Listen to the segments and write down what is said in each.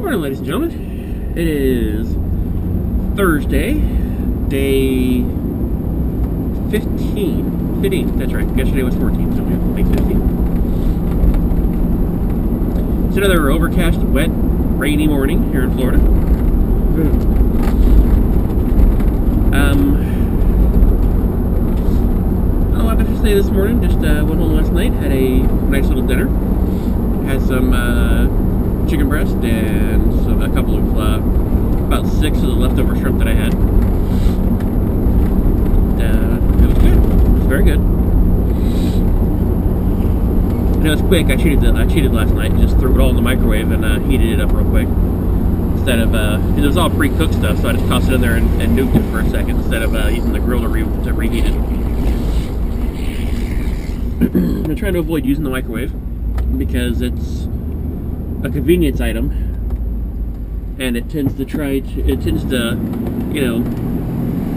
Morning, ladies and gentlemen. It is Thursday, day 15, that's right. Yesterday was 14, so we have day 15. It's another overcast, wet, rainy morning here in Florida. Not a lot to say this morning. Just went home last night, had a nice little dinner. Had some chicken breast and a couple of about 6 of the leftover shrimp that I had. It was good. It was very good. And it was quick. I cheated last night. Just threw it all in the microwave and heated it up real quick. Instead of it was all pre-cooked stuff, so I just tossed it in there and nuked it for a second instead of using the grill to reheat it. I'm trying to avoid using the microwave because it's a convenience item, and it tends to you know,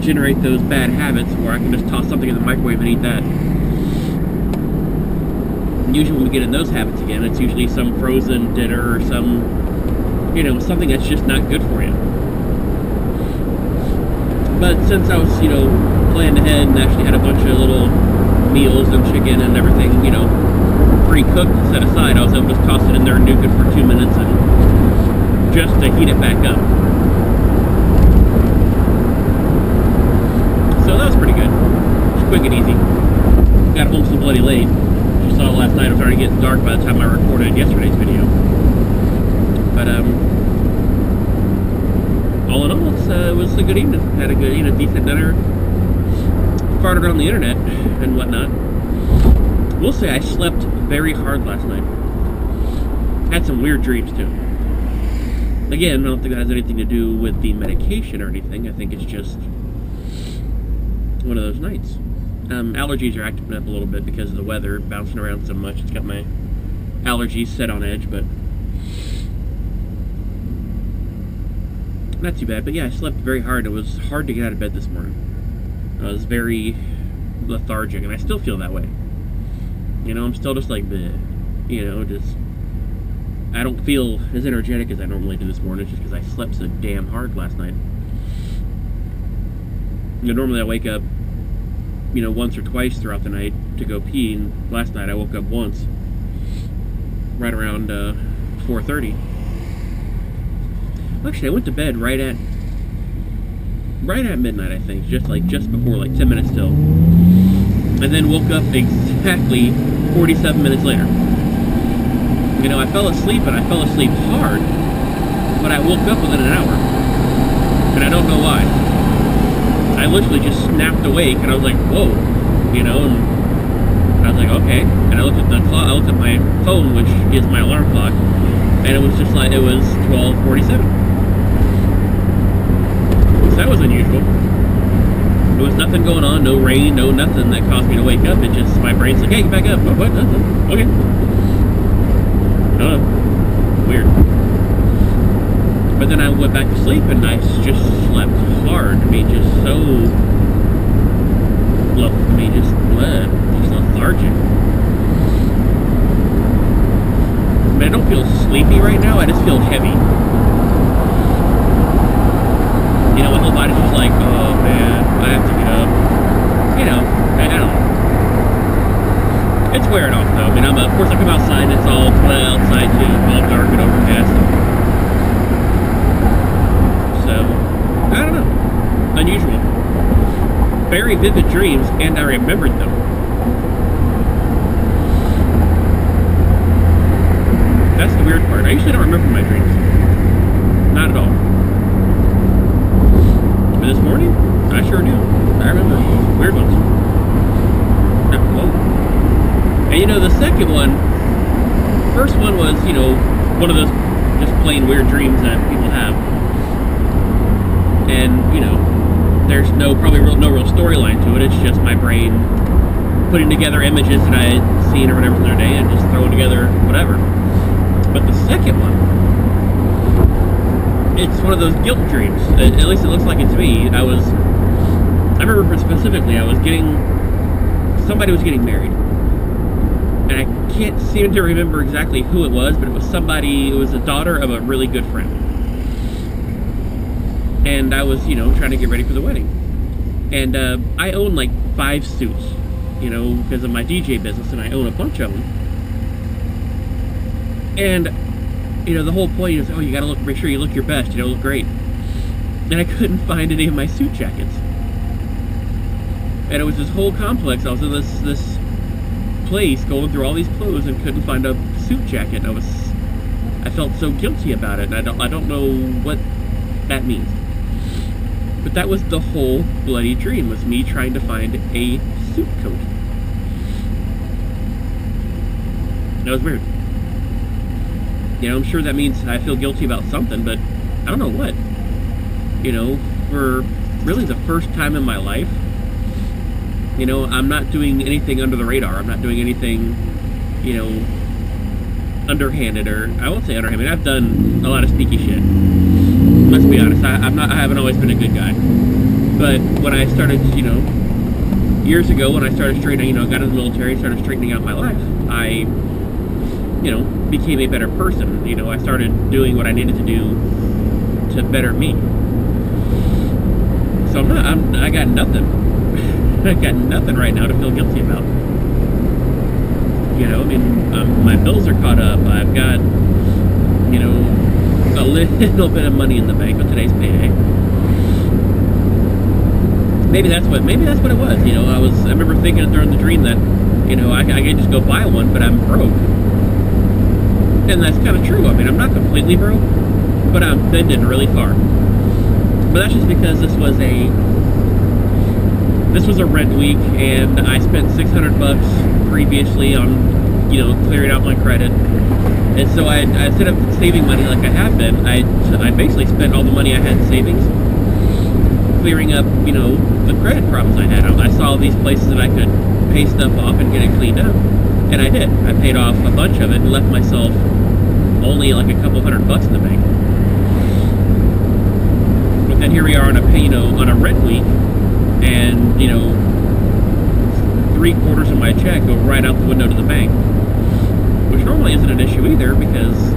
generate those bad habits where I can just toss something in the microwave and eat that. And usually when we get in those habits again, it's usually some frozen dinner or some, you know, something that's just not good for you. But since I was, you know, planned ahead and actually had a bunch of little meals and chicken and everything, you know, pre-cooked and set aside, I was able to just toss it in there and nuke it for 2 minutes and just to heat it back up. So that was pretty good. Just quick and easy. Got home so bloody late. As you saw last night, it was already getting dark by the time I recorded yesterday's video. But all in all, it was a good evening. Had a good, you know, decent dinner. Farted around the internet and whatnot. We'll say I slept very hard last night. Had some weird dreams too. Again, I don't think that has anything to do with the medication or anything. I think it's just one of those nights. Allergies are acting up a little bit because of the weather bouncing around so much. It's got my allergies set on edge, but not too bad. But yeah, I slept very hard. It was hard to get out of bed this morning. I was very lethargic, and I still feel that way. You know, I'm still just like, bleh. You know, just, I don't feel as energetic as I normally do this morning just because I slept so damn hard last night. You know, normally I wake up, you know, once or twice throughout the night to go pee, and last night I woke up once, right around 4:30. Actually, I went to bed right at midnight, I think, just before, like 10 minutes till. And then woke up exactly 47 minutes later. You know, I fell asleep, and I fell asleep hard, but I woke up within an hour. And I don't know why. I literally just snapped awake, and I was like, whoa, you know, and I was like, okay. And I looked at the clock, I looked at my phone, which is my alarm clock, and it was just like, it was 12:47. So that was unusual. There was nothing going on, no rain, no nothing that caused me to wake up. It just, my brain's like, hey, get back up. Oh, what? Nothing. Okay. Oh, weird. But then I went back to sleep and I just slept hard. I mean, just so, just lethargic. I mean, I don't feel sleepy right now, I just feel heavy. You know, my whole body's just like, oh man, I have to get up. You know, I don't know. It's wearing off though. I mean, of course I come outside and it's all well outside too, all dark and overcast. So, I don't know. Unusual. Very vivid dreams, and I remembered them. That's the weird part. I usually don't remember my dreams. Not at all. This morning, I sure do. I remember weird ones. Whoa. And you know, the second one, first one was, you know, one of those just plain weird dreams that people have. And, you know, there's probably no real storyline to it. It's just my brain putting together images that I had seen or whatever from their day and just throwing together whatever. But the second one, it's one of those guilt dreams. At least it looks like it to me. I remember specifically, somebody was getting married. And I can't seem to remember exactly who it was, but it was somebody, it was the daughter of a really good friend. And I was, trying to get ready for the wedding. And I own like 5 suits, because of my DJ business, and I own a bunch of them. And, the whole point is, oh, you gotta make sure you look your best, look great. And I couldn't find any of my suit jackets. And it was this whole complex. I was in this place going through all these clothes and couldn't find a suit jacket. And I felt so guilty about it, and I don't know what that means. But that was the whole bloody dream, was me trying to find a suit coat. That was weird. I'm sure that means I feel guilty about something, but I don't know what. For really the first time in my life, I'm not doing anything under the radar. I'm not doing anything, underhanded, or I won't say underhanded. I've done a lot of sneaky shit. Let's be honest. I haven't always been a good guy. But when I started, years ago, when I started straightening, got into the military, started straightening out my life, I, became a better person. I started doing what I needed to do to better me. So I got nothing. I got nothing right now to feel guilty about. My bills are caught up. I've got, a little bit of money in the bank with today's payday. Maybe that's what it was. I remember thinking during the dream that, I could just go buy one, but I'm broke. And that's kind of true. I'm not completely broke, but I'm bending really far. But that's just because this was a rent week, and I spent $600 previously on, clearing out my credit. And so I instead of saving money like I have been, I basically spent all the money I had in savings clearing up, the credit problems I had. I saw these places that I could pay stuff off and get it cleaned up. And I did. I paid off a bunch of it and left myself only like a couple $100 in the bank. But then here we are on a rent week, and 3/4 of my check go right out the window to the bank, which normally isn't an issue either, because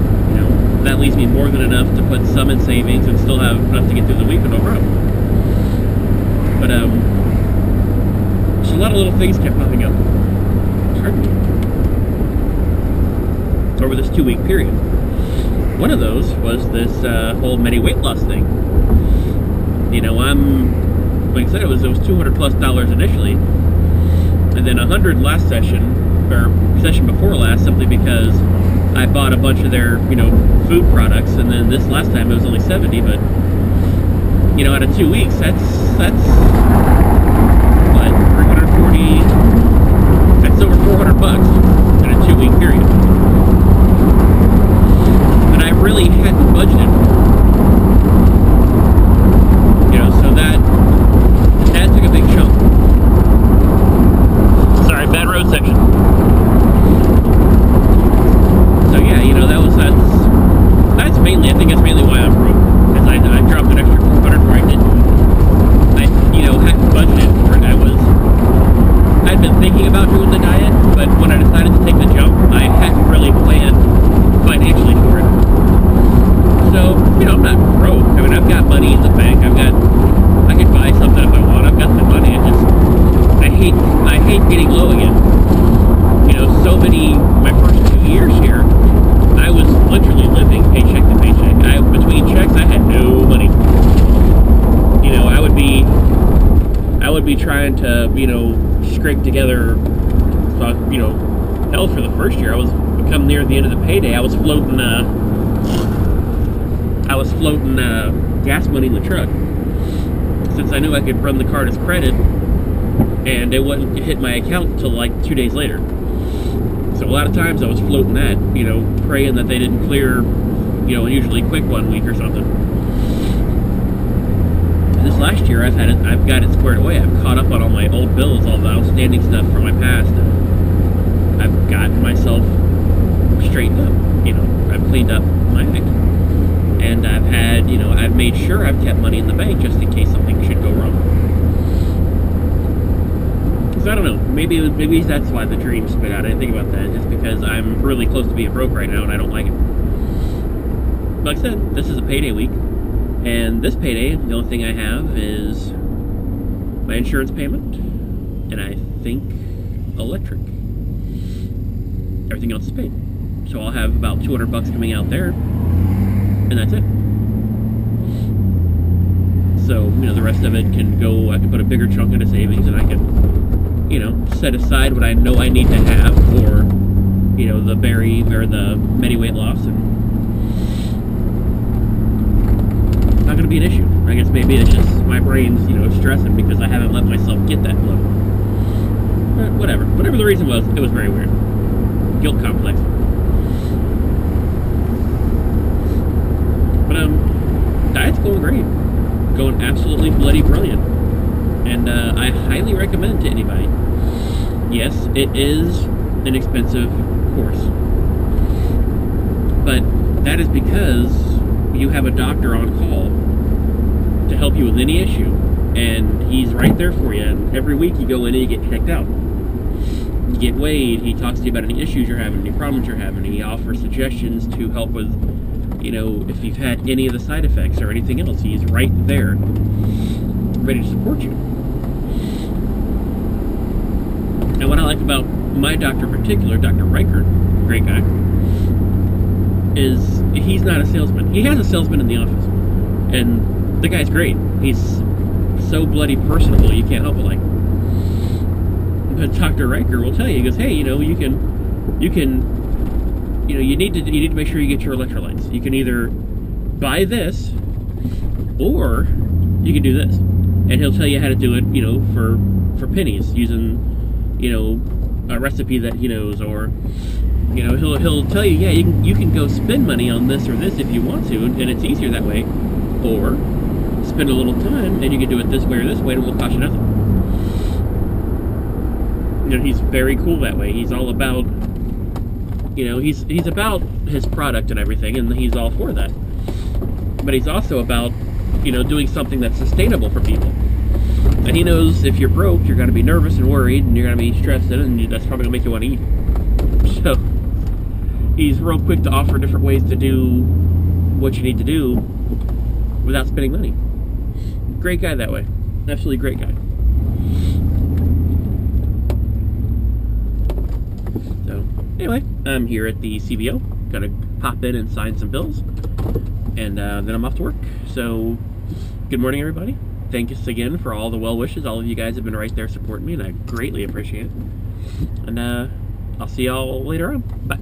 that leaves me more than enough to put some in savings and still have enough to get through the week with no problem. But just a lot of little things kept popping up. Pardon me. Over this 2-week period. One of those was this whole Medi Weight Loss thing. Like I said, it was $200+ initially, and then $100 last session, or session before last, simply because I bought a bunch of their, food products, and then this last time it was only $70, but, out of 2 weeks, that's what, 340, that's over $400 in a 2-week period. And I really hadn't budgeted. So that took a big chunk. Sorry, bad road section. So yeah, that's mainly, I think that's mainly why I'm broke. Because I dropped an extra $400 where I didn't. I hadn't budgeted for it. I'd been thinking about doing the diet, but when I decided to take the jump, I hadn't really planned financially for it. So, I'm not broke. I've got money in the bank. I could buy something if I want. I've got the money. I hate getting low again. My first 2 years here, I was literally living paycheck to paycheck. Between checks, I had no money. I would be trying to, scrape together, hell, for the first year, come near the end of the payday, I was floating gas money in the truck, since I knew I could run the card as credit, and it wouldn't hit my account until like 2 days later. So a lot of times I was floating that, praying that they didn't clear, unusually quick 1 week or something. And this last year I've got it squared away. I've caught up on all my old bills, all the outstanding stuff from my past, and I've gotten myself straightened up. I've cleaned up my act. And I've had, I've made sure I've kept money in the bank just in case something should go wrong. So So I don't know. Maybe that's why the dream spit out. I didn't think about that. Just because I'm really close to being broke right now and I don't like it. Like I said, this is a payday week, and this payday, the only thing I have is my insurance payment, and I think electric. Everything else is paid. So I'll have about 200 bucks coming out there, and that's it. So, you know, the rest of it can go, I can put a bigger chunk into savings, and I can, you know, set aside what I know I need to have for, you know, the Medi Weight Loss, and it's not going to be an issue. I guess maybe it's just my brain's, you know, stressing because I haven't let myself get that low. But whatever. Whatever the reason was, it was very weird. Guilt complex. But, diet's going great. Going absolutely bloody brilliant. And, I highly recommend to anybody. Yes, it is an expensive course. But that is because you have a doctor on call to help you with any issue, and he's right there for you, and every week you go in and you get checked out. You get weighed, he talks to you about any issues you're having, any problems you're having, he offers suggestions to help with, you know, if you've had any of the side effects or anything else. He's right there, ready to support you. And what I like about my doctor in particular, Dr. Riker, great guy, is he's not a salesman. He has a salesman in the office, and the guy's great. He's so bloody personable, you can't help but like. But Dr. Riker will tell you, he goes, hey, you know, you need to make sure you get your electrolytes. You can either buy this, or you can do this. And he'll tell you how to do it, you know, for pennies, using, you know, a recipe that he knows, or, you know, he'll tell you, yeah, you can go spend money on this or this if you want to, and it's easier that way, or spend a little time and you can do it this way or this way and it will cost you nothing. You know, he's very cool that way. He's all about, you know, he's about his product and everything, and he's all for that. But he's also about, you know, doing something that's sustainable for people. And he knows if you're broke, you're going to be nervous and worried, and you're going to be stressed, and that's probably going to make you want to eat. So he's real quick to offer different ways to do what you need to do without spending money. Great guy that way. Absolutely great guy. So, anyway, I'm here at the CVO. Gonna pop in and sign some bills. And then I'm off to work. So, good morning, everybody. Thanks again for all the well wishes. All of you guys have been right there supporting me, and I greatly appreciate it. And I'll see y'all later on. Bye.